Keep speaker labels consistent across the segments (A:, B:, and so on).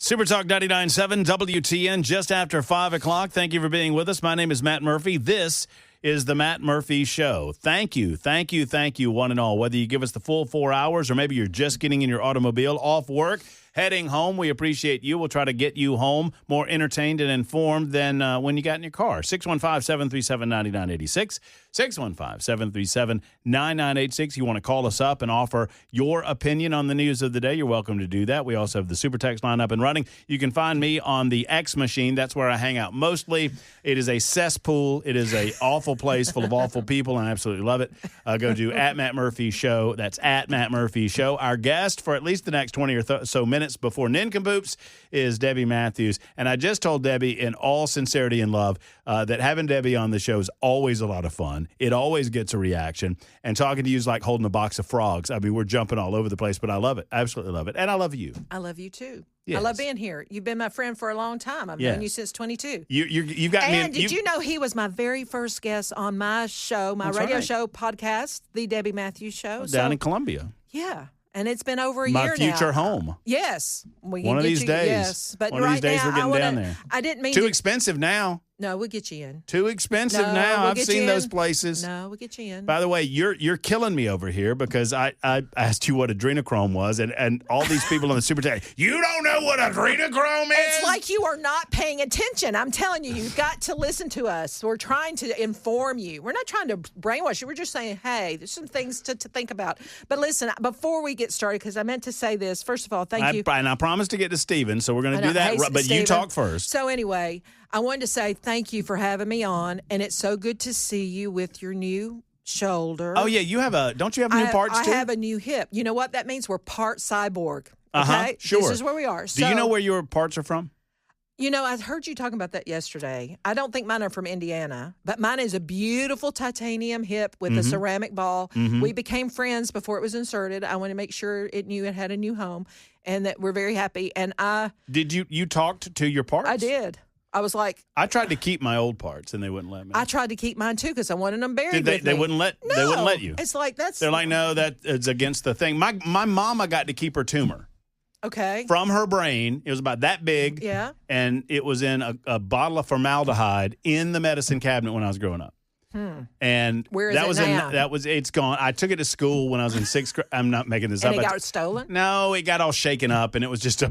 A: Super Talk 99.7 WTN, just after 5 o'clock. Thank you for being with us. My name is Matt Murphy. This is the Matt Murphy Show. Thank you, one and all. Whether you give us the full 4 hours or maybe you're just getting in your automobile off work, heading home, we appreciate you. We'll try to get you home more entertained and informed than when you got in your car. 615-737-9986. 615-737-9986. You want to call us up and offer your opinion on the news of the day, you're welcome to do that. We also have the Super Text line up and running. You can find me on the X machine. That's where I hang out mostly. It is a cesspool. It is a awful place full of awful people, and I absolutely love it. Go to @MattMurphyShow. That's @MattMurphyShow. Our guest for at least the next 20 or so minutes before Nincompoops is Debbie Matthews. And I just told Debbie in all sincerity and love that having Debbie on the show is always a lot of fun. It always gets a reaction. And talking to you is like holding a box of frogs. I mean, we're jumping all over the place, but I love it. I absolutely love it. And I love you.
B: I love you, too.
A: Yes.
B: I love being here. You've been my friend for a long time. I've known you since 22.
A: You've got me.
B: And did you know he was my very first guest on my show, my radio show podcast, The Debbie Matthews Show?
A: Down in Columbia.
B: Yeah. And it's been over a
A: my
B: year now.
A: My future home.
B: Yes. We
A: One of these days.
B: Yes. But
A: one of these days we're getting down there.
B: I didn't mean
A: Too expensive now.
B: No, we'll get you in.
A: Too expensive now. I've seen those places.
B: No, we'll get you in.
A: By the way, you're killing me over here because I asked you what adrenochrome was, and all these people on the Super Chat, you don't know what adrenochrome is?
B: It's like you are not paying attention. I'm telling you, you've got to listen to us. We're trying to inform you. We're not trying to brainwash you. We're just saying, hey, there's some things to think about. But listen, before we get started, because I meant to say this, first of all, thank you.
A: And I promised to get to Steven, so we're going to do that. But Steven, you talk first.
B: So anyway, I wanted to say thank you for having me on, and it's so good to see you with your new shoulder.
A: Oh, yeah, don't you have new parts too?
B: I have a new hip. You know what that means? We're part cyborg.
A: Okay?
B: Sure. This is where we are.
A: Do you know where your parts are from?
B: You know, I heard you talking about that yesterday. I don't think mine are from Indiana, but mine is a beautiful titanium hip with a ceramic ball. Mm-hmm. We became friends before it was inserted. I want to make sure it knew it had a new home and that we're very happy. And
A: Did you talked to your parts?
B: I did. I was like,
A: I tried to keep my old parts and they wouldn't let me.
B: I tried to keep mine too because I wanted them buried.
A: They wouldn't let.
B: No,
A: they wouldn't let you.
B: It's like
A: They're like, no, that is against the thing. My mama got to keep her tumor.
B: Okay.
A: From her brain, it was about that big.
B: Yeah.
A: And it was in a bottle of formaldehyde in the medicine cabinet when I was growing up. And
B: where is it now?
A: It's gone. I took it to school when I was in 6th grade. I'm not making this up.
B: And it got stolen?
A: No, it got all shaken up, and it was just a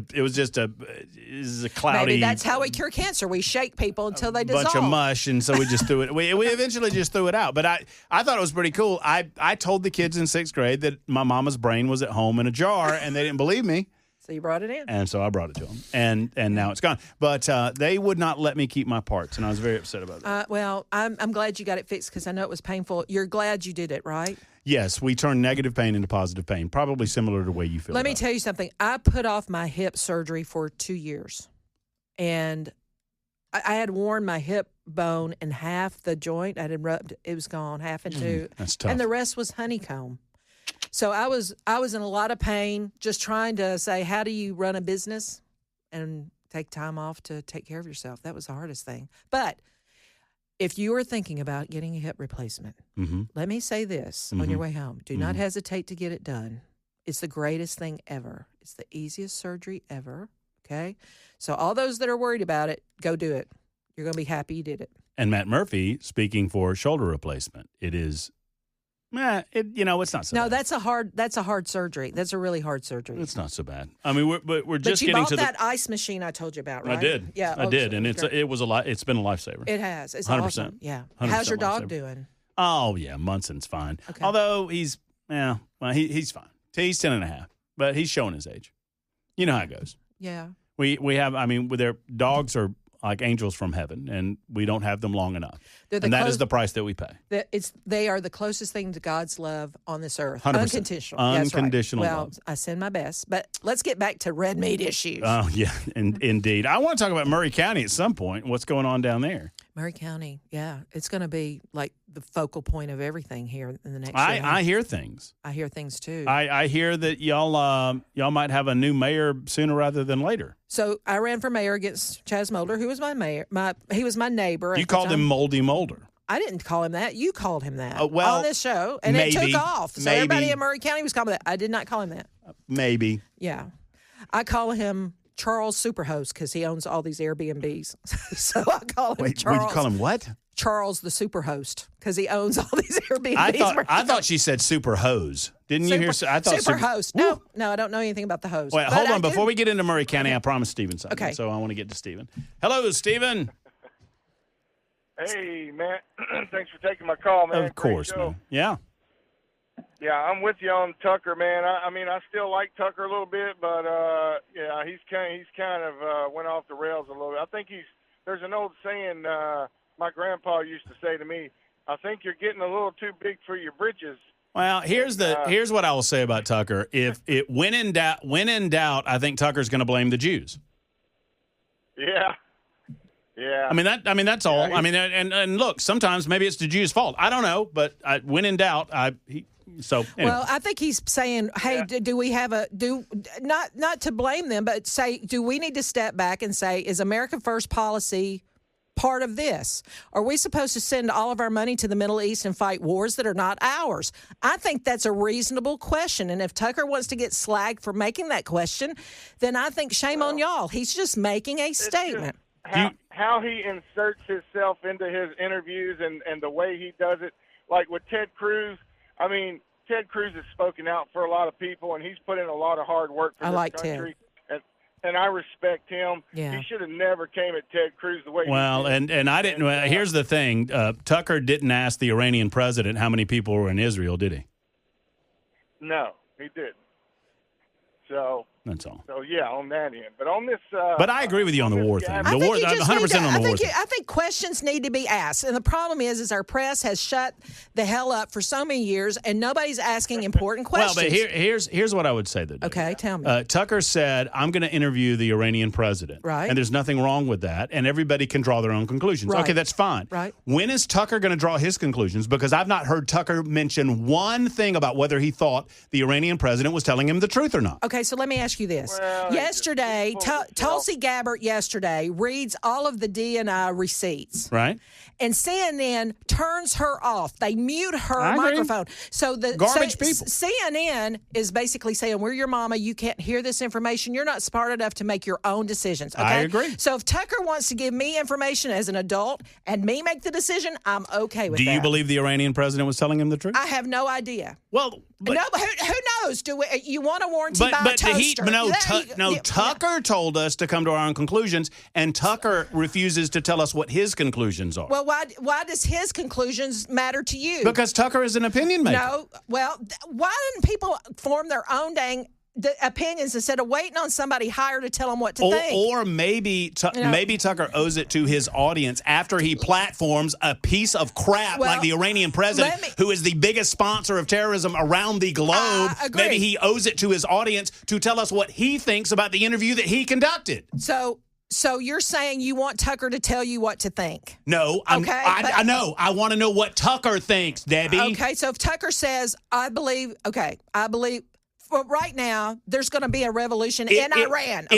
A: cloudy.
B: Maybe that's how we cure cancer. We shake people until they dissolve.
A: Bunch of mush, and so we just threw it. We eventually just threw it out. But I thought it was pretty cool. I told the kids in 6th grade that my mama's brain was at home in a jar, and they didn't believe me.
B: So you brought it in.
A: And so I brought it to them. And now it's gone. But they would not let me keep my parts, and I was very upset about that.
B: Well, I'm glad you got it fixed because I know it was painful. You're glad you did it, right?
A: Yes, we turned negative pain into positive pain, probably similar to the way you feel.
B: Let me tell you something. I put off my hip surgery for 2 years, and I had worn my hip bone in half the joint. I had rubbed. It was gone, half in two.
A: That's tough.
B: And the rest was honeycomb. So I was in a lot of pain, just trying to say, how do you run a business and take time off to take care of yourself? That was the hardest thing. But if you are thinking about getting a hip replacement, let me say this on your way home. Do not hesitate to get it done. It's the greatest thing ever. It's the easiest surgery ever, okay? So all those that are worried about it, go do it. You're going to be happy you did it.
A: And Matt Murphy, speaking for shoulder replacement, it is... it's not so bad.
B: No, that's a hard surgery. That's a really hard surgery.
A: It's not so bad. I mean, we're just
B: getting
A: to
B: But you bought that ice machine I told you about, right?
A: I did.
B: Yeah,
A: I did, and it was a lot. It's been a lifesaver.
B: It has. It's
A: 100%.
B: awesome. Yeah.
A: 100%
B: How's your dog
A: lifesaver.
B: doing?
A: Oh yeah, Munson's fine.
B: Okay.
A: Although he's he's fine. He's 10 and a half, but he's showing his age. You know how it goes.
B: Yeah.
A: We have. I mean, their dogs are like angels from heaven, and we don't have them long enough. And that is the price that we pay.
B: They are the closest thing to God's love on this earth.
A: 100%.
B: Unconditional.
A: Unconditional
B: That's right.
A: love.
B: Well, I send my best. But let's get back to red meat issues.
A: Oh, yeah, indeed. I want to talk about Murray County at some point. What's going on down there?
B: Murray County, yeah. It's going to be like the focal point of everything here in the next year.
A: I hear things.
B: I hear things, too.
A: I hear that y'all might have a new mayor sooner rather than later.
B: So I ran for mayor against Chaz Mulder, who was my mayor. He was my neighbor.
A: You called him Moldy Mulder.
B: I didn't call him that. You called him that
A: well,
B: on this show, and
A: maybe,
B: it took off. So everybody in Murray County was calling him that. I did not call him that.
A: Maybe.
B: Yeah. I call him Charles Superhost because he owns all these Airbnbs. So I call him
A: Wait,
B: Charles.
A: you call him what?
B: Charles the Superhost because he owns all these Airbnbs.
A: I thought she said super hose. Didn't you hear? I thought
B: Superhost. No, I don't know anything about the host.
A: Wait, hold on. Before we get into Maury County, I promised Stephen something.
B: Okay.
A: So I want to get to Stephen. Hello, Stephen.
C: Hey, Matt. Thanks for taking my call, man.
A: Of course, man. Yeah.
C: Yeah, I'm with you on Tucker, man. I mean, I still like Tucker a little bit, but yeah, he's kind of went off the rails a little bit. I think there's an old saying my grandpa used to say to me, I think you're getting a little too big for your britches.
A: Well, here's what I will say about Tucker. If it when in doubt, I think Tucker's going to blame the Jews.
C: Yeah. Yeah.
A: I mean that's all.
C: Yeah,
A: I mean, and look, sometimes maybe it's the Jews' fault. I don't know, but when in doubt, anyway.
B: Well, I think he's saying, hey, do we have not to blame them, but say, do we need to step back and say, is America First policy part of this? Are we supposed to send all of our money to the Middle East and fight wars that are not ours? I think that's a reasonable question. And if Tucker wants to get slagged for making that question, then I think shame on y'all. He's just making a statement.
C: How he inserts himself into his interviews and the way he does it, like with Ted Cruz. I mean, Ted Cruz has spoken out for a lot of people, and he's put in a lot of hard work for this country. And I respect him.
B: Yeah.
C: He should have never came at Ted Cruz the way he did.
A: And I didn't. Here's the thing: Tucker didn't ask the Iranian president how many people were in Israel, did he?
C: No, he didn't. So
A: that's all.
C: So yeah, on that end, but on this.
A: But I agree with you on the war thing. The war, 100% on the war thing.
B: I think questions need to be asked, and the problem is our press has shut the hell up for so many years, and nobody's asking important questions.
A: Well, but here's what I would say. That
B: okay, tell me.
A: Tucker said, "I'm going to interview the Iranian president,"
B: right?
A: And there's nothing wrong with that, and everybody can draw their own conclusions.
B: Right.
A: Okay, that's fine.
B: Right.
A: When is Tucker going to draw his conclusions? Because I've not heard Tucker mention one thing about whether he thought the Iranian president was telling him the truth or not.
B: Okay, so let me ask you this.
C: Well,
B: yesterday, Tulsi Gabbard yesterday reads all of the DNI receipts.
A: Right.
B: And CNN turns her off. They mute her
A: I agree.
B: microphone. So the
A: Garbage people.
B: CNN is basically saying, we're your mama. You can't hear this information. You're not smart enough to make your own decisions. Okay?
A: I agree.
B: So if Tucker wants to give me information as an adult and me make the decision, I'm okay with that.
A: Do you believe the Iranian president was telling him the truth?
B: I have no idea.
A: Well, but,
B: no, but who knows? You want a warranty by a toaster?
A: Tucker told us to come to our own conclusions, and Tucker refuses to tell us what his conclusions are.
B: Well, why does his conclusions matter to you?
A: Because Tucker is an opinion maker.
B: No, well, why didn't people form their own opinions instead of waiting on somebody higher to tell them what to think?
A: Or maybe Tucker owes it to his audience after he platforms a piece of crap like the Iranian president, who is the biggest sponsor of terrorism around the globe. Maybe he owes it to his audience to tell us what he thinks about the interview that he conducted.
B: So you're saying you want Tucker to tell you what to think?
A: No, I know. I want to know what Tucker thinks, Debbie.
B: Okay, so if Tucker says, I believe. Well, right now, there's going to be a revolution in Iran.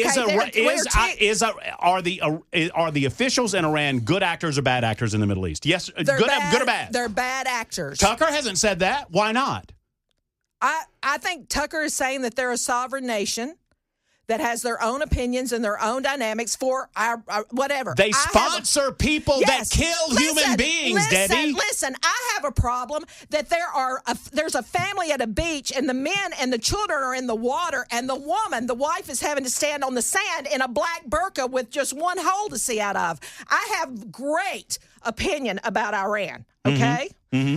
A: Are the officials in Iran good actors or bad actors in the Middle East? Yes, good or bad?
B: They're bad actors.
A: Tucker hasn't said that. Why not?
B: I think Tucker is saying that they're a sovereign nation that has their own opinions and their own dynamics for our whatever.
A: They sponsor people that kill human beings, Debbie.
B: Listen, I have a problem that there's a family at a beach and the men and the children are in the water and the wife is having to stand on the sand in a black burqa with just one hole to see out of. I have great opinion about Iran, okay? Mm-hmm.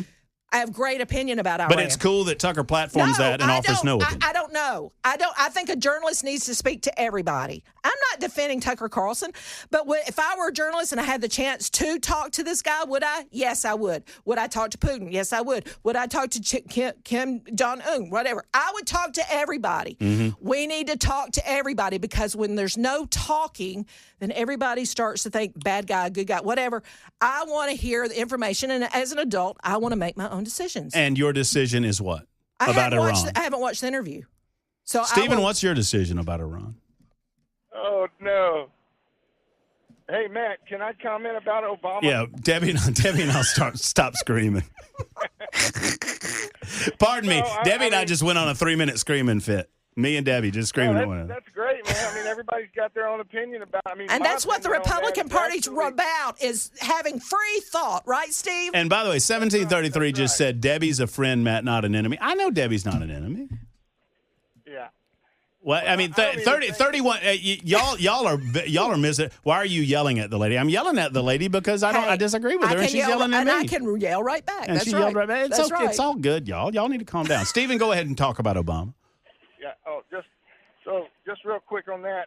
B: I have great opinion about Iran.
A: But it's cool that Tucker platforms that and offers no opinion.
B: I don't know. I think a journalist needs to speak to everybody. I'm not defending Tucker Carlson, but if I were a journalist and I had the chance to talk to this guy, would I? Yes, I would. Would I talk to Putin? Yes, I would. Would I talk to Kim Jong-un? Whatever. I would talk to everybody. Mm-hmm. We need to talk to everybody because when there's no talking, then everybody starts to think bad guy, good guy, whatever. I want to hear the information, and as an adult, I want to make my own decisions.
A: And your decision is what? About Iran?
B: I haven't watched the interview. So
A: Stephen, what's your decision about Iran?
C: Oh, no. Hey, Matt, can I comment about Obama?
A: Yeah, Debbie and I'll stop screaming. Pardon me. Debbie and I just went on a 3-minute screaming fit. Me and Debbie just screaming at one another.
C: That's great, right, man. I mean, everybody's got their own opinion about. I mean,
B: And
C: my
B: that's what the
C: opinion on that
B: Republican
C: is
B: Party's
C: actually-
B: about, is having free thought, right, Steve?
A: And by the way, 1733
C: That's
A: just
C: right.
A: said Debbie's a friend, Matt, not an enemy. I know Debbie's not an enemy.
C: Yeah.
A: Well, I mean,
C: I don't even
A: 30,
C: think-
A: 31. Y'all are missing. Why are you yelling at the lady? I'm yelling at the lady because I
B: Hey,
A: disagree with her,
B: I
A: and
B: can
A: she's
B: yell,
A: yelling at
B: and
A: me.
B: I can yell right back.
A: And
B: That's
A: she
B: right.
A: yelled right back. It's
B: That's
A: okay.
B: right.
A: It's all good, y'all. Y'all need to calm down. Stephen, go ahead and talk about Obama.
C: Yeah. Oh, just real quick on that.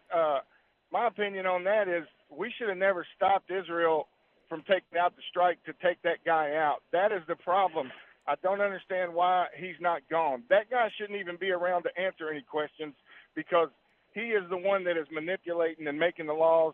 C: My opinion on that is we should have never stopped Israel from taking out the strike to take that guy out. That is the problem. I don't understand why he's not gone. That guy shouldn't even be around to answer any questions because he is the one that is manipulating and making the laws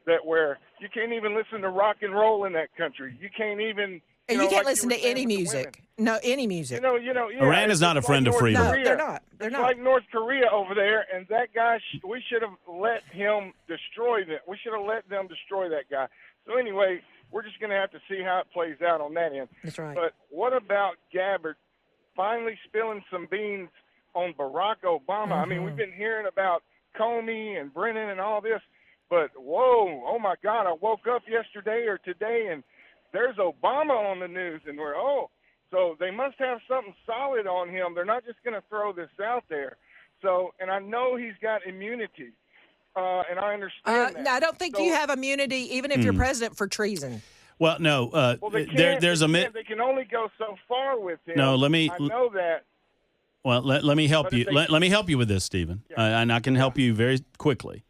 C: that where you can't even listen to rock and roll in that country. You can't even.
B: And you
C: know,
B: can't
C: like
B: listen
C: were
B: to
C: saying
B: any
C: with the
B: music. No, any music.
C: Yeah,
A: Iran is
C: it's
A: not a
C: just
A: friend of
C: North
A: freedom.
B: No,
C: Korea.
B: they're not. They're
C: It's
B: not.
C: like North Korea over there, and that guy, we should have let him destroy them. We should have let them destroy that guy. So anyway, we're just going to have to see how it plays out on that end.
B: That's right.
C: But what about Gabbard finally spilling some beans on Barack Obama? I mean, we've been hearing about Comey and Brennan and all this, but whoa, oh my God, I woke up yesterday or today and there's Obama on the news, and so they must have something solid on him. They're not just going to throw this out there. So, and I know he's got immunity, and I understand that.
B: No, I don't think
C: So-
B: you have immunity, even if you're president, for treason.
A: Well, no.
C: Well, they can't,
A: There's a
C: they can only go so far with him.
A: No, let me-
C: I know that.
A: Well, let me help
C: But
A: you.
C: if they-
A: Let me help you with this, Stephen, and I can help you very quickly.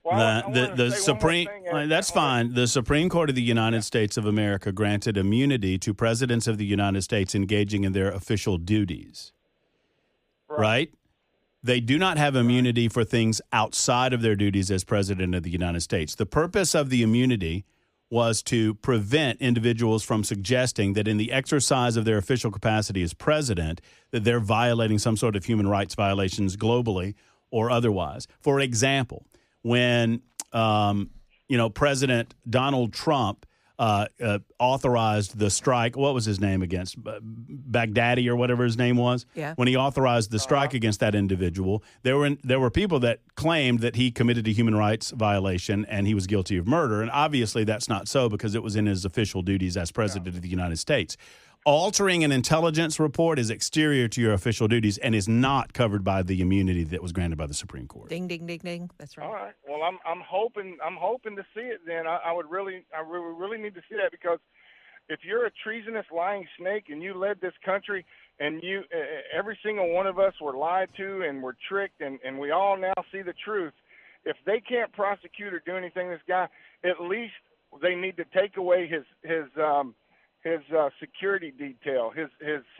C: Well, I wanna
A: The
C: say
A: Supreme.
C: one more thing,
A: That's fine. The Supreme Court of the United States of America granted immunity to presidents of the United States engaging in their official duties. Right? They do not have immunity for things outside of their duties as president of the United States. The purpose of the immunity was to prevent individuals from suggesting that in the exercise of their official capacity as president, that they're violating some sort of human rights violations globally or otherwise. For example, when President Donald Trump authorized the strike. What was his name against? Baghdadi or whatever his name was.
B: Yeah.
A: When he authorized the strike against that individual, there were people that claimed that he committed a human rights violation and he was guilty of murder. And obviously that's not so because it was in his official duties as president of the United States. Altering an intelligence report is exterior to your official duties and is not covered by the immunity that was granted by the Supreme Court.
B: Ding, ding, ding, ding. That's right.
C: All right. Well, I'm hoping to see it. Then I really need to see that because if you're a treasonous, lying snake and you led this country and you every single one of us were lied to and were tricked and we all now see the truth. If they can't prosecute or do anything, this guy, at least they need to take away his security detail. His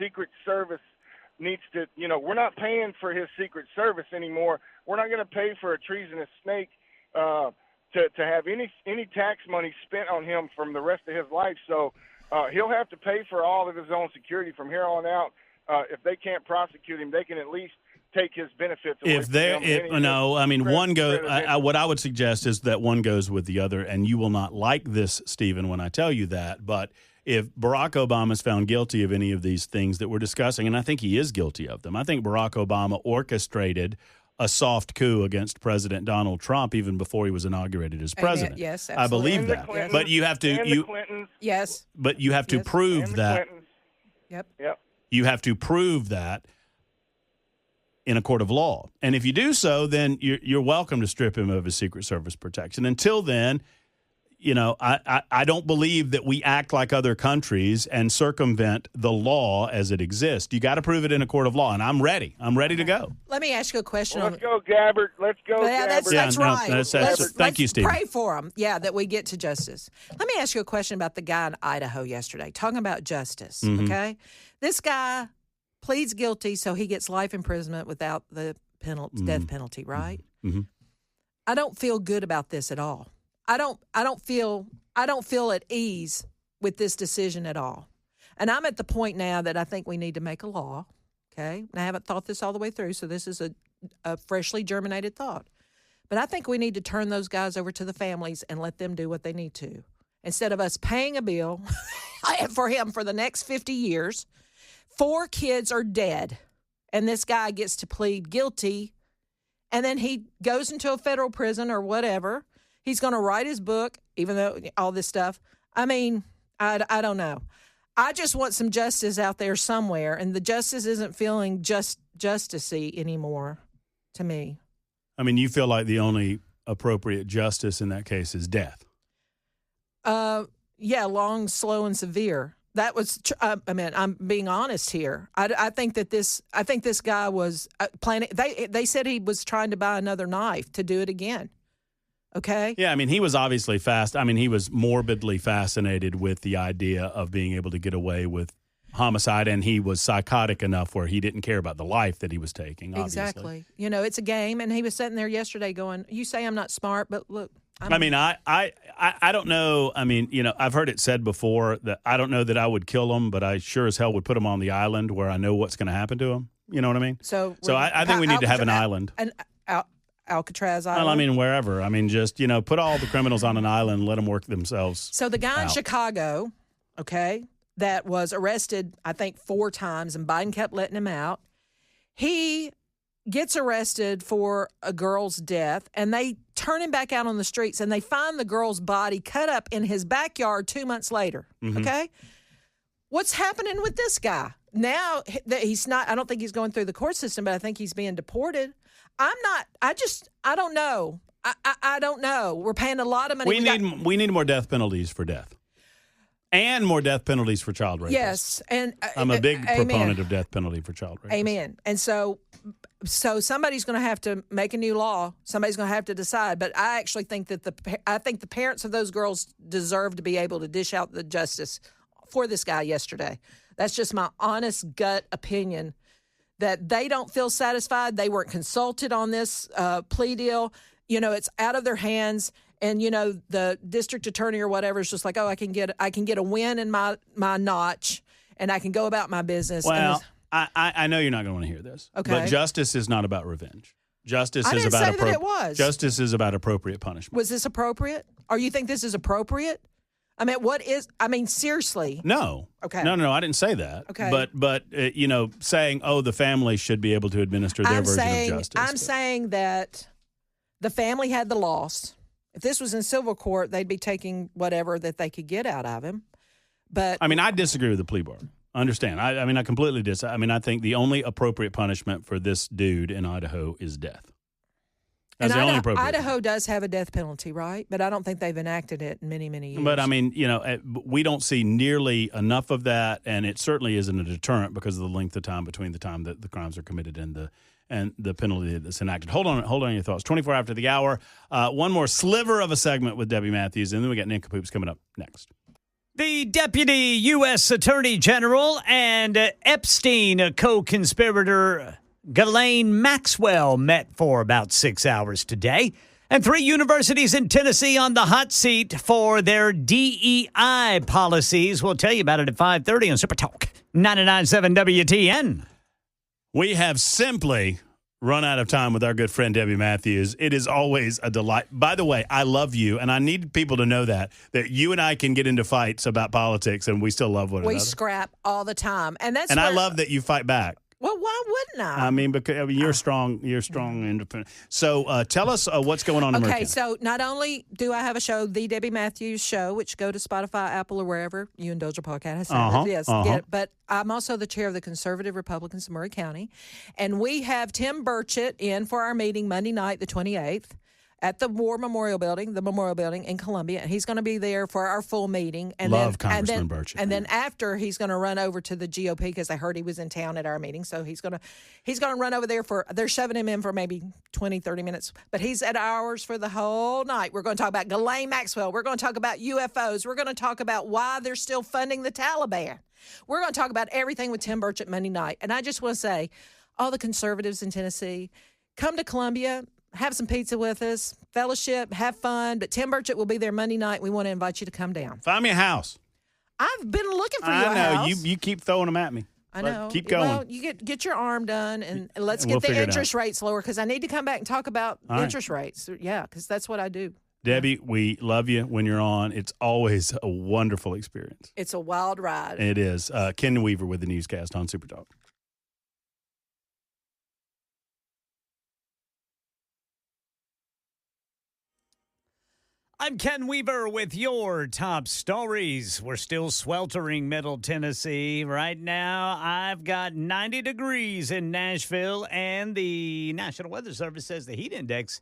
C: Secret Service needs to, we're not paying for his Secret Service anymore. We're not going to pay for a treasonous snake to have any tax money spent on him from the rest of his life. So he'll have to pay for all of his own security from here on out. If they can't prosecute him, they can at least take his benefits away from him.
A: One goes. What I would suggest is that one goes with the other, and you will not like this, Stephen, when I tell you that, but if Barack Obama is found guilty of any of these things that we're discussing, and I think he is guilty of them, I think Barack Obama orchestrated a soft coup against President Donald Trump even before he was inaugurated as president.
B: Yes,
A: I believe
C: And the
A: that.
C: Clintons,
A: But you have to
C: and the Clintons,
B: Yes.
A: but you have to
B: Yes.
A: prove
C: and the
A: that.
C: Clintons.
B: Yep.
A: You have to prove that in a court of law. And if you do so, then you're welcome to strip him of his Secret Service protection. Until then, I don't believe that we act like other countries and circumvent the law as it exists. You got to prove it in a court of law, and I'm ready. I'm ready to go.
B: Let me ask you a question.
C: Well, let's go, Gabbard. Let's go,
B: Yeah,
C: Gabbard.
B: that's
A: no,
B: right.
A: thank you,
B: let's
A: Stephen.
B: pray for them. Yeah, that we get to justice. Let me ask you a question about the guy in Idaho yesterday, talking about justice.
A: Mm-hmm.
B: Okay, this guy pleads guilty, so he gets life imprisonment without the death penalty. Right?
A: Mm-hmm.
B: I don't feel good about this at all. I don't feel at ease with this decision at all. And I'm at the point now that I think we need to make a law. Okay, and I haven't thought this all the way through, so this is a freshly germinated thought. But I think we need to turn those guys over to the families and let them do what they need to. Instead of us paying a bill for him for the next 50 years, 4 kids are dead, and this guy gets to plead guilty and then he goes into a federal prison or whatever. He's going to write his book, even though all this stuff. I mean, I don't know. I just want some justice out there somewhere, and the justice isn't feeling justice-y anymore to me.
A: I mean, you feel like the only appropriate justice in that case is death.
B: Yeah, long, slow, and severe. That was. I mean, I'm being honest here. I think that this. I think this guy was planning. They said he was trying to buy another knife to do it again. Okay.
A: Yeah, I mean, he was obviously he was morbidly fascinated with the idea of being able to get away with homicide, and he was psychotic enough where he didn't care about the life that he was taking. Obviously.
B: Exactly. You know, it's a game, and he was sitting there yesterday going, "You say I'm not smart, but look."
A: I mean, I don't know. I mean, you know, I've heard it said before that I don't know that I would kill him, but I sure as hell would put him on the island where I know what's going to happen to him. You know what I mean?
B: So
A: I think we need to have an island.
B: Alcatraz Island.
A: Well, I mean, wherever. I mean, just, you know, put all the criminals on an island and let them work themselves.
B: So the guy in
A: out.
B: Chicago, okay, that was arrested, I think, 4 times, and Biden kept letting him out. He gets arrested for a girl's death, and they turn him back out on the streets, and they find the girl's body cut up in his backyard 2 months later, okay? What's happening with this guy? Now, he's not, I don't think he's going through the court system, but I think he's being deported. I don't know. I don't know. We're paying a lot of money.
A: We need more death penalties for death. And more death penalties for child rapists.
B: Yes. And
A: I'm a big
B: amen.
A: proponent of death penalty for child rapists.
B: Amen. And so somebody's going to have to make a new law. Somebody's going to have to decide. But I actually think that the parents of those girls deserve to be able to dish out the justice for this guy yesterday. That's just my honest gut opinion, that they don't feel satisfied. They weren't consulted on this plea deal. You know, it's out of their hands. And, you know, the district attorney or whatever is just like, oh, I can get a win in my notch, and I can go about my business.
A: Well, I know you're not going to want to hear this.
B: Okay.
A: But justice is not about revenge. Justice
B: I
A: is
B: didn't
A: about
B: say that it was.
A: Justice is about appropriate punishment.
B: Was this appropriate? Or you think this is appropriate? I mean, seriously.
A: No.
B: Okay.
A: No, I didn't say that.
B: Okay.
A: But you know, saying, oh, the family should be able to administer their version of justice.
B: I'm saying that the family had the loss. If this was in civil court, they'd be taking whatever that they could get out of him. But
A: I mean, I disagree with the plea bargain. Understand. I completely disagree. I mean, I think the only appropriate punishment for this dude in Idaho is death. That's the only appropriate.
B: Idaho does have a death penalty, right? But I don't think they've enacted it in many, many years.
A: But, I mean, you know, we don't see nearly enough of that, and it certainly isn't a deterrent because of the length of time between the time that the crimes are committed and the penalty that's enacted. Hold on your thoughts. 24 after the hour. One more sliver of a segment with Debbie Matthews, and then we got Nincompoops coming up next.
D: The Deputy U.S. Attorney General and Epstein co-conspirator Ghislaine Maxwell met for about 6 hours today. And 3 universities in Tennessee on the hot seat for their DEI policies. We'll tell you about it at 5:30 on Super Talk 99.7 WTN.
A: We have simply run out of time with our good friend Debbie Matthews. It is always a delight. By the way, I love you, and I need people to know that you and I can get into fights about politics, and we still love one another.
B: We scrap all the time, and
A: I love that you fight back.
B: Well, why wouldn't I?
A: I mean, because you're strong. You're strong, independent. So tell us what's going on in America.
B: Okay, so not only do I have a show, The Debbie Matthews Show, which go to Spotify, Apple, or wherever you indulge your podcast. Yes, get it. But I'm also the chair of the Conservative Republicans of Murray County. And we have Tim Burchett in for our meeting Monday night, the 28th. At the Memorial Building in Columbia, and he's going to be there for our full meeting. And
A: Congressman Burchett.
B: And then after, he's going to run over to the GOP because I heard he was in town at our meeting. So he's going to run over there they're shoving him in for maybe 20, 30 minutes. But he's at ours for the whole night. We're going to talk about Ghislaine Maxwell. We're going to talk about UFOs. We're going to talk about why they're still funding the Taliban. We're going to talk about everything with Tim Burchett Monday night. And I just want to say, all the conservatives in Tennessee, come to Columbia. Have some pizza with us, fellowship, have fun. But Tim Burchett will be there Monday night. We want to invite you to come down.
A: Find me a house.
B: I've been looking for you
A: a house.
B: house.
A: You keep throwing them at me.
B: I know.
A: Keep going.
B: Well, you get your arm done, and let's
A: We'll
B: get the
A: figure it
B: interest rates lower because I need to come back and talk about interest rates. Yeah, because that's what I do.
A: Debbie, we love you when you're on. It's always a wonderful experience.
B: It's a wild ride.
A: It is. Ken Weaver with the newscast on Super Talk.
D: I'm Ken Weaver with your top stories. We're still sweltering Middle Tennessee. Right now, I've got 90 degrees in Nashville, and the National Weather Service says the heat index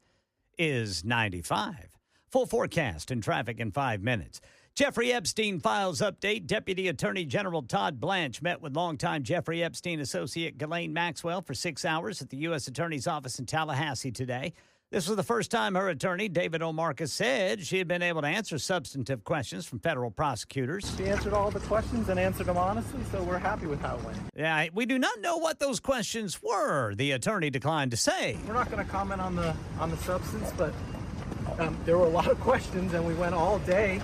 D: is 95. Full forecast and traffic in 5 minutes. Jeffrey Epstein files update. Deputy Attorney General Todd Blanche met with longtime Jeffrey Epstein associate Ghislaine Maxwell for 6 hours at the U.S. Attorney's office in Tallahassee today. This was the first time her attorney, David O'Marcus, said she had been able to answer substantive questions from federal prosecutors.
E: She answered all the questions and answered them honestly, so we're happy with how it went.
D: Yeah, we do not know what those questions were, the attorney declined to say.
E: We're not going to comment on the substance, but there were a lot of questions, and we went all day,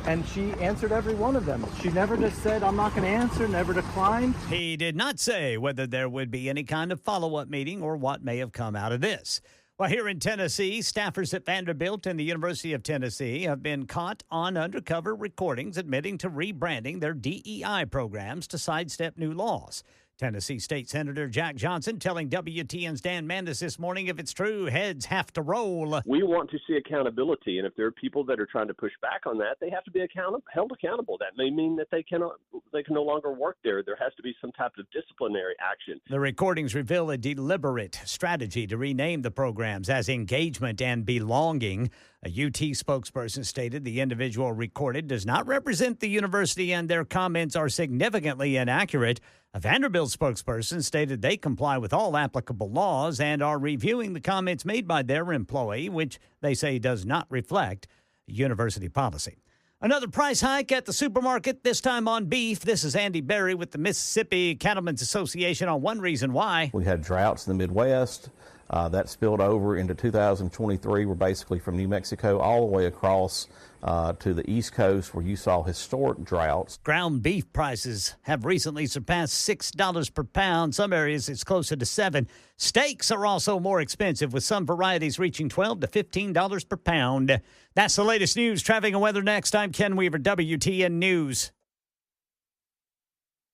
E: and she answered every one of them. She never just said, I'm not going to answer, never declined.
D: He did not say whether there would be any kind of follow-up meeting or what may have come out of this. Well, here in Tennessee, staffers at Vanderbilt and the University of Tennessee have been caught on undercover recordings admitting to rebranding their DEI programs to sidestep new laws. Tennessee State Senator Jack Johnson telling WTN's Dan Mandis this morning, if it's true, heads have to roll.
F: We want to see accountability, and if there are people that are trying to push back on that, they have to be held accountable. That may mean that they can no longer work there. There has to be some type of disciplinary action.
D: The recordings reveal a deliberate strategy to rename the programs as Engagement and Belonging. A UT spokesperson stated the individual recorded does not represent the university and their comments are significantly inaccurate. A Vanderbilt spokesperson stated they comply with all applicable laws and are reviewing the comments made by their employee, which they say does not reflect university policy. Another price hike at the supermarket, this time on beef. This is Andy Berry with the Mississippi Cattlemen's Association on one reason why.
G: We had droughts in the Midwest. That spilled over into 2023. We're basically from New Mexico all the way across to the East Coast where you saw historic droughts.
D: Ground beef prices have recently surpassed $6 per pound. Some areas it's closer to $7. Steaks are also more expensive, with some varieties reaching $12 to $15 per pound. That's the latest news. Traffic and weather next. I'm Ken Weaver, WTN News.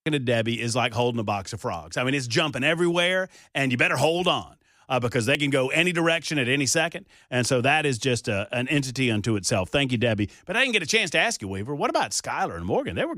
A: To Debbie is like holding a box of frogs. I mean, it's jumping everywhere, and you better hold on. Because they can go any direction at any second. And so that is just an entity unto itself. Thank you, Debbie. But I didn't get a chance to ask you, Weaver, what about Skylar and Morgan? They were,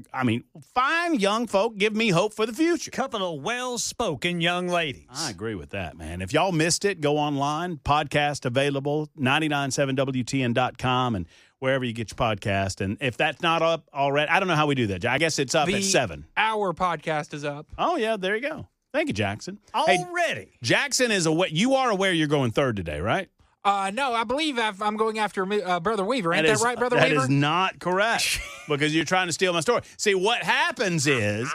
A: fine young folk, give me hope for the future.
D: Couple of well-spoken young ladies.
A: I agree with that, man. If y'all missed it, go online. Podcast available, 997WTN.com and wherever you get your podcast. And if that's not up already, I don't know how we do that. I guess it's up at 7.
H: Our podcast is up.
A: Oh, yeah, there you go. Thank you, Jackson.
D: Already.
A: Hey, Jackson is aware. You are aware you're going third today, right?
H: No, I believe I'm going after Brother Weaver. Ain't that right, Brother Weaver?
A: That is not correct because you're trying to steal my story. See, what happens is,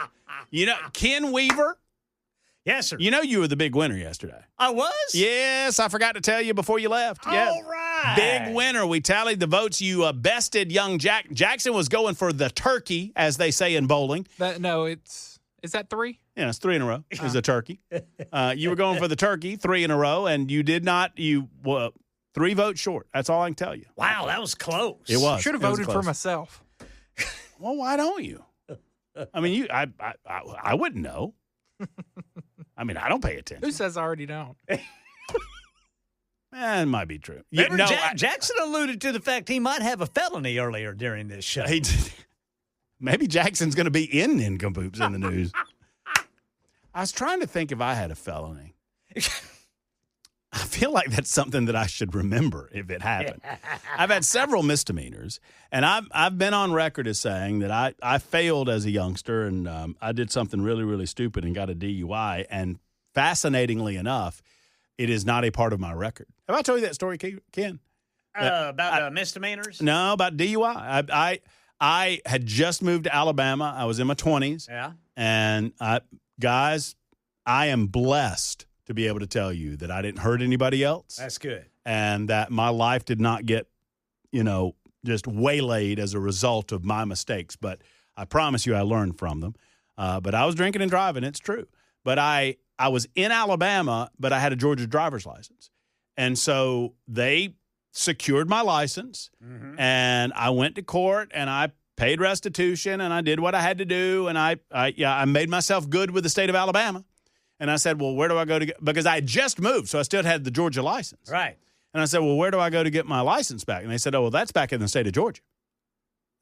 A: Ken Weaver.
D: Yes, sir.
A: You were the big winner yesterday.
D: I was?
A: Yes, I forgot to tell you before you left.
D: All right.
A: Big winner. We tallied the votes. You bested young Jack. Jackson was going for the turkey, as they say in bowling.
H: Is that 3?
A: Yeah, it's 3 in a row. It was a turkey. You were going for the turkey 3 in a row, and you did not. 3 votes short. That's all I can tell you.
D: Wow, that was close.
A: It was.
H: Should have voted for myself.
A: Well, why don't you? I mean, I wouldn't know. I mean, I don't pay attention.
H: Who says I already don't?
A: It might be true.
D: Jackson alluded to the fact he might have a felony earlier during this show.
A: He did. Maybe Jackson's going to be in Nincompoops in the news. I was trying to think if I had a felony. I feel like that's something that I should remember if it happened. I've had several misdemeanors, and I've been on record as saying that I failed as a youngster, and I did something really, really stupid and got a DUI. And fascinatingly enough, it is not a part of my record. Have I told you that story, Ken?
D: About misdemeanors?
A: No, about DUI. I had just moved to Alabama. I was in my 20s.
D: Yeah.
A: And guys, I am blessed to be able to tell you that I didn't hurt anybody else.
D: That's good.
A: And that my life did not get, just waylaid as a result of my mistakes. But I promise you I learned from them. But I was drinking and driving. It's true. But I was in Alabama, but I had a Georgia driver's license. And so they secured my license, and I went to court, and I paid restitution, and I did what I had to do, and I made myself good with the state of Alabama. And I said, well, where do I go to? Because I had just moved, so I still had the Georgia license.
D: Right.
A: And I said, well, where do I go to get my license back? And they said, oh, well, that's back in the state of Georgia.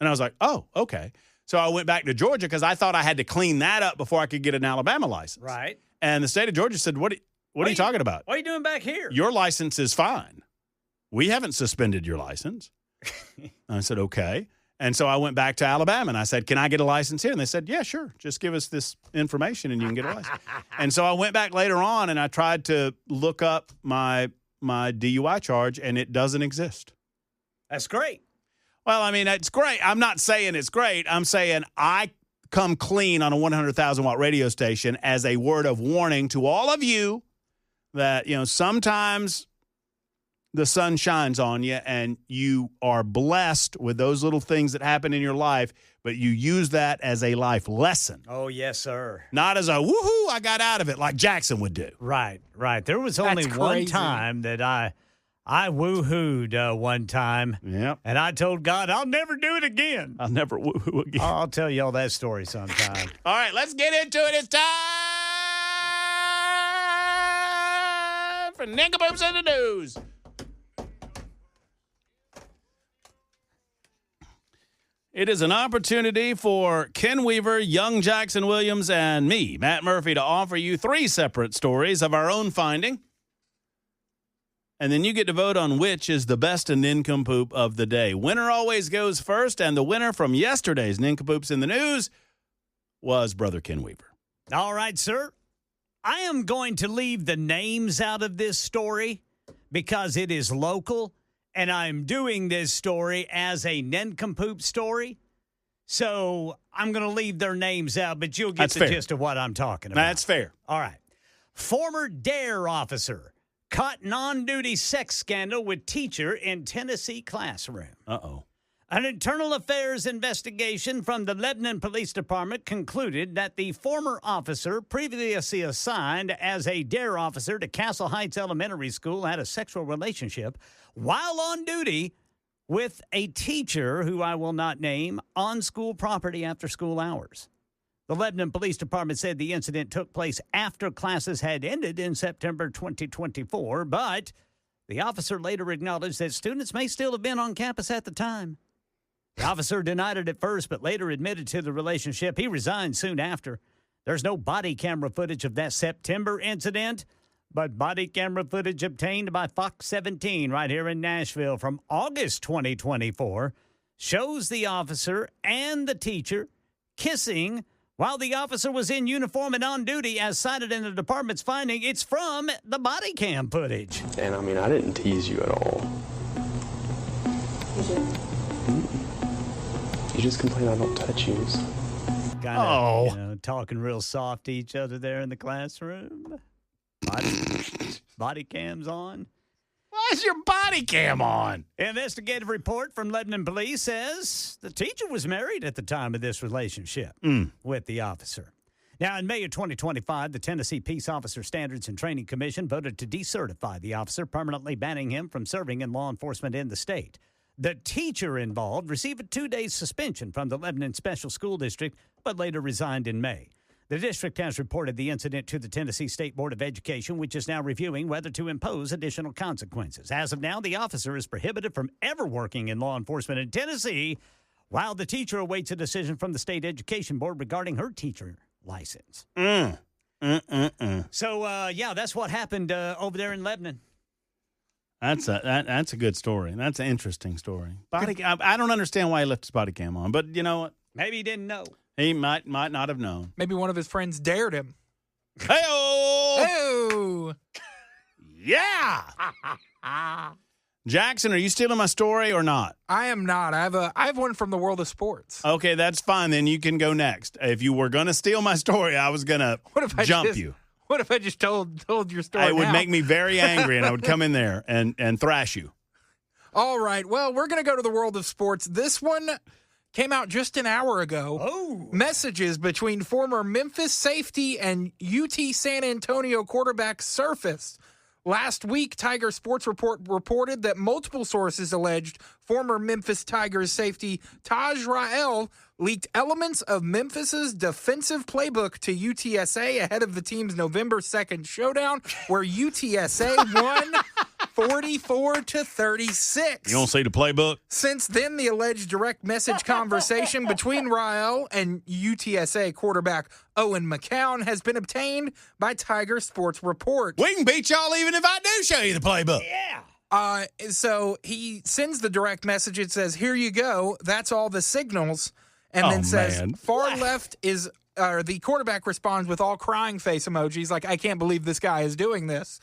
A: And I was like, oh, okay. So I went back to Georgia because I thought I had to clean that up before I could get an Alabama license.
D: Right.
A: And the state of Georgia said, what are you talking about?
D: What are you doing back here?
A: Your license is fine. We haven't suspended your license. I said, okay. And so I went back to Alabama and I said, can I get a license here? And they said, yeah, sure. Just give us this information and you can get a license. And so I went back later on and I tried to look up my DUI charge and it doesn't exist.
D: That's great.
A: Well, I mean, it's great. I'm not saying it's great. I'm saying I come clean on a 100,000 watt radio station as a word of warning to all of you that, sometimes the sun shines on you and you are blessed with those little things that happen in your life, but you use that as a life lesson.
D: Oh, yes, sir.
A: Not as a woohoo, I got out of it like Jackson would do.
D: Right. There was only one time that I woohooed one time.
A: Yep.
D: And I told God, I'll never do it again.
A: I'll never woohoo again.
D: I'll tell y'all that story sometime.
A: All right, let's get into it. It's time for Nincompoops in the News. It is an opportunity for Ken Weaver, young Jackson Williams, and me, Matt Murphy, to offer you 3 separate stories of our own finding. And then you get to vote on which is the best nincompoop of the day. Winner always goes first, and the winner from yesterday's Nincompoops in the News was Brother Ken Weaver.
D: All right, sir. I am going to leave the names out of this story because it is local. And I'm doing this story as a nincompoop story. So I'm going to leave their names out, but you'll get the gist of what I'm talking about.
A: That's fair.
D: All right. Former DARE officer caught in on-duty sex scandal with teacher in Tennessee classroom.
A: Uh-oh.
D: An internal affairs investigation from the Lebanon Police Department concluded that the former officer, previously assigned as a DARE officer to Castle Heights Elementary School, had a sexual relationship while on duty with a teacher who I will not name on school property after school hours. The Lebanon Police Department said the incident took place after classes had ended in September 2024, but the officer later acknowledged that students may still have been on campus at the time. The officer denied it at first, but later admitted to the relationship. He resigned soon after. There's no body camera footage of that September incident, but body camera footage obtained by Fox 17 right here in Nashville from August 2024 shows the officer and the teacher kissing while the officer was in uniform and on duty, as cited in the department's finding. It's from the body cam footage.
I: And I mean, I didn't tease you at all. You just complain I don't touch you.
D: Kind of, talking real soft to each other there in the classroom. Body cams on.
A: Why is your body cam on?
D: Investigative report from Lebanon Police says the teacher was married at the time of this relationship with the officer. Now, in May of 2025, the Tennessee Peace Officer Standards and Training Commission voted to decertify the officer, permanently banning him from serving in law enforcement in the state. The teacher involved received a 2-day suspension from the Lebanon Special School District, but later resigned in May. The district has reported the incident to the Tennessee State Board of Education, which is now reviewing whether to impose additional consequences. As of now, the officer is prohibited from ever working in law enforcement in Tennessee, while the teacher awaits a decision from the State Education Board regarding her teacher license. So, that's what happened over there in Lebanon.
A: That's a good story. That's an interesting story. I don't understand why he left his body cam on, but you know what?
D: Maybe he didn't know.
A: He might not have known.
H: Maybe one of his friends dared him.
A: Hey-oh!
H: Oh!
A: Yeah! Jackson, are you stealing my story or not?
H: I am not. I have one from the world of sports.
A: Okay, that's fine. Then you can go next. If you were going to steal my story, I was going to jump you.
H: What if I just told your story?
A: It would make me very angry, and I would come in there and thrash you.
H: All right. Well, we're going to go to the world of sports. This one came out just an hour ago.
D: Oh.
H: Messages between former Memphis safety and UT San Antonio quarterback surfaced. Last week, Tiger Sports Report reported that multiple sources alleged former Memphis Tigers safety Taj Rael leaked elements of Memphis's defensive playbook to UTSA ahead of the team's November 2nd showdown, where UTSA won 44-36.
A: You don't see the playbook?
H: Since then, the alleged direct message conversation between Rael and UTSA quarterback Owen McCown has been obtained by Tiger Sports Report.
A: We can beat y'all even if I do show you the playbook.
D: Yeah.
H: So he sends the direct message. It says, "Here you go. That's all the signals." And then says,
A: man.
H: "Far left is." The quarterback responds with all crying face emojis, like, "I can't believe this guy is doing this."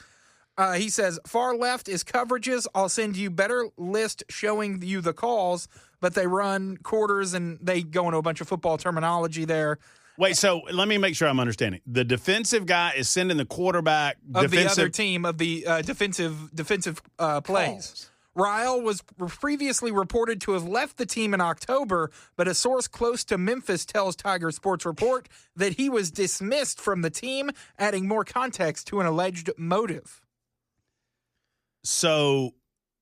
H: He says, "Far left is coverages. I'll send you better list showing you the calls," but they run quarters and they go into a bunch of football terminology there.
A: Wait, so let me make sure I'm understanding. The defensive guy is sending the quarterback
H: Of the other team of the defensive plays. Rael was previously reported to have left the team in October, but a source close to Memphis tells Tiger Sports Report that he was dismissed from the team, adding more context to an alleged motive.
A: So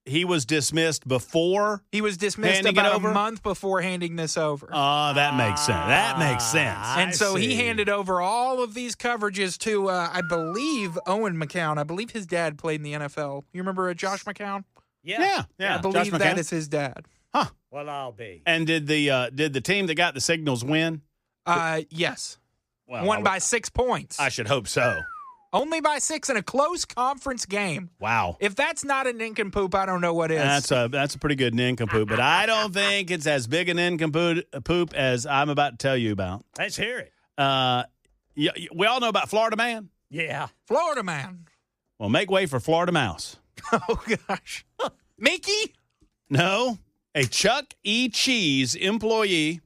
A: he was dismissed before?
H: He was dismissed
A: handing it
H: about
A: over?
H: a month before handing this over.
A: Oh, that makes sense. That makes sense.
H: And so he
D: see.
H: handed over all of these coverages to, I believe, Owen McCown. I believe his dad played in the NFL. You remember Josh McCown?
A: Yeah.
H: I believe
A: Josh
H: that
A: McCown?
H: is his dad.
D: Well, I'll be.
A: And did the team that got the signals win?
H: Yes.
A: Well,
H: Won by 6 points.
A: I should hope so.
H: Only by 6 in a close conference game.
A: Wow.
H: If that's not a nincompoop, I don't know what is.
A: That's a pretty good nincompoop, but I don't think it's as big a nincompoop as I'm about to tell you about.
D: Let's hear it.
A: We all know about Florida Man.
D: Yeah.
H: Florida man.
A: Well, make way for Florida Mouse.
H: Oh, gosh. Mickey?
A: No, a Chuck E. Cheese employee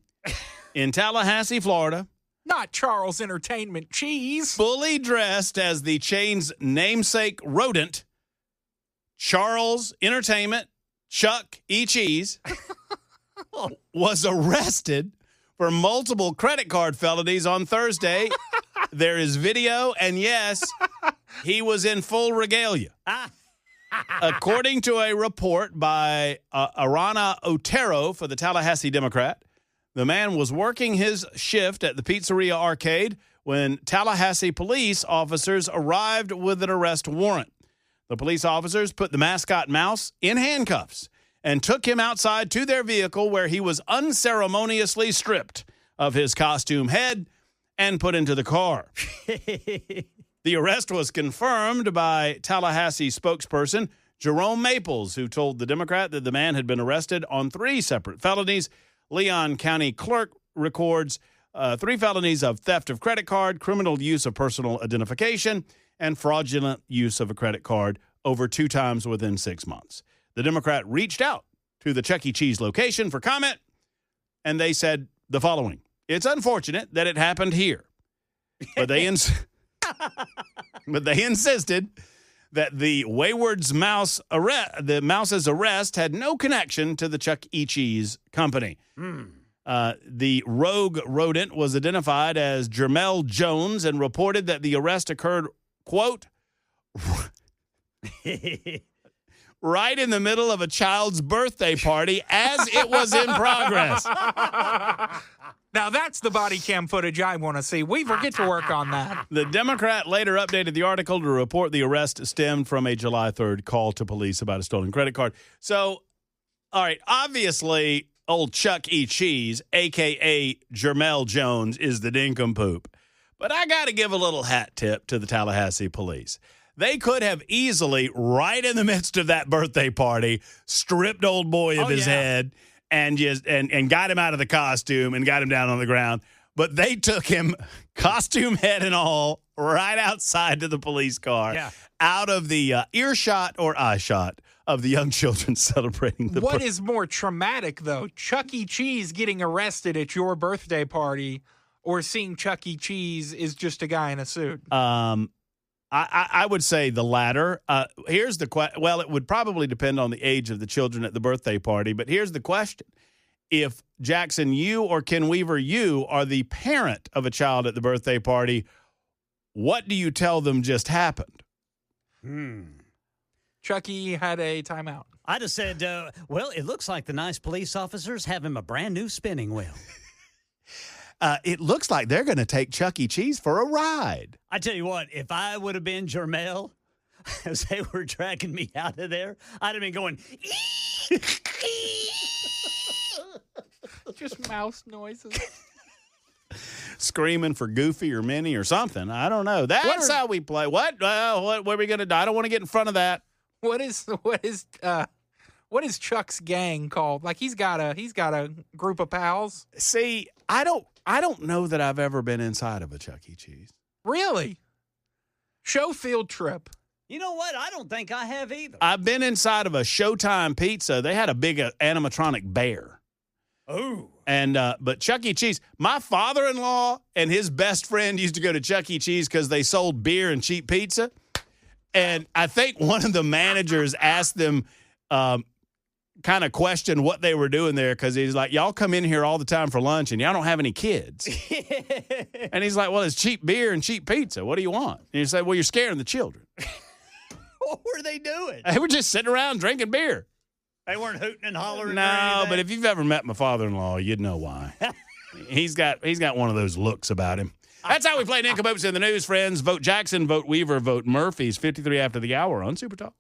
A: in Tallahassee, Florida,
H: Not Charles Entertainment Cheese.
A: fully dressed as the chain's namesake rodent, Charles Entertainment Chuck E. Cheese, was arrested for multiple credit card felonies on Thursday. There is video, and yes, he was in full regalia. According to a report by Arana Otero for the Tallahassee Democrat, the man was working his shift at the Pizzeria Arcade when Tallahassee police officers arrived with an arrest warrant. The police officers put the mascot mouse in handcuffs and took him outside to their vehicle, where he was unceremoniously stripped of his costume head and put into the car. The arrest was confirmed by Tallahassee spokesperson Jerome Maples, who told the Democrat that the man had been arrested on 3 separate felonies. Leon County Clerk records 3 felonies of theft of credit card, criminal use of personal identification, and fraudulent use of a credit card over 2 times within 6 months. The Democrat reached out to the Chuck E. Cheese location for comment, and they said the following: "It's unfortunate that it happened here, but they insisted that the Wayward's the mouse's arrest had no connection to the Chuck E. Cheese company." The rogue rodent was identified as Jermel Jones and reported that the arrest occurred, quote, right in the middle of a child's birthday party as it was in progress.
H: Now, that's the body cam footage I want to see. We will get to work on that.
A: The Democrat later updated the article to report the arrest stemmed from a July 3rd call to police about a stolen credit card. So, all right, obviously, old Chuck E. Cheese, a.k.a. Jermel Jones, is the nincompoop. But I got to give a little hat tip to the Tallahassee police. They could have easily, right in the midst of that birthday party, stripped old boy of his head and just and got him out of the costume and got him down on the ground. But they took him, costume head and all, right outside to the police car, out of the earshot or eyeshot of the young children celebrating the
H: What is more traumatic, though? Chuck E. Cheese getting arrested at your birthday party, or seeing Chuck E. Cheese is just a guy in a suit?
A: I would say the latter. Here's the question. Well, it would probably depend on the age of the children at the birthday party, but here's the question. If Jackson, you or Ken Weaver, you are the parent of a child at the birthday party, what do you tell them just happened?
H: Chuck E. had a timeout.
D: I just said, well, it looks like the nice police officers have him a brand new spinning wheel.
A: It looks like they're going to take Chuck E. Cheese for a ride.
D: I tell you what, if I would have been Jermel, as they were dragging me out of there, I'd have been going,
H: Just mouse noises.
A: Screaming for Goofy or Minnie or something. I don't know. That's how we play. What are we going to do? I don't want to get in front of that.
H: What is Chuck's gang called? Like he's got a group of pals.
A: See, I don't know that I've ever been inside of a Chuck E. Cheese.
H: Really? Show field trip.
D: you know what? I don't think I have either.
A: I've been inside of a Showtime Pizza. They had a big animatronic bear.
D: Oh.
A: And but Chuck E. Cheese, my father-in-law and his best friend used to go to Chuck E. Cheese because they sold beer and cheap pizza. And I think one of the managers asked them, kind of questioned what they were doing there because he's like, y'all come in here all the time for lunch and y'all don't have any kids. And he's like, well, it's cheap beer and cheap pizza. What do you want? And you say, well, you're scaring the children.
D: What were they doing?
A: They were just sitting around drinking beer.
D: They weren't hooting and hollering. or
A: No,
D: anything?
A: but if you've ever met my father-in-law, you'd know why. He's got one of those looks about him. That's how we play Nincompoops in the News, friends. Vote Jackson, vote Weaver, vote Murphy's 53 after the hour on Super Talk.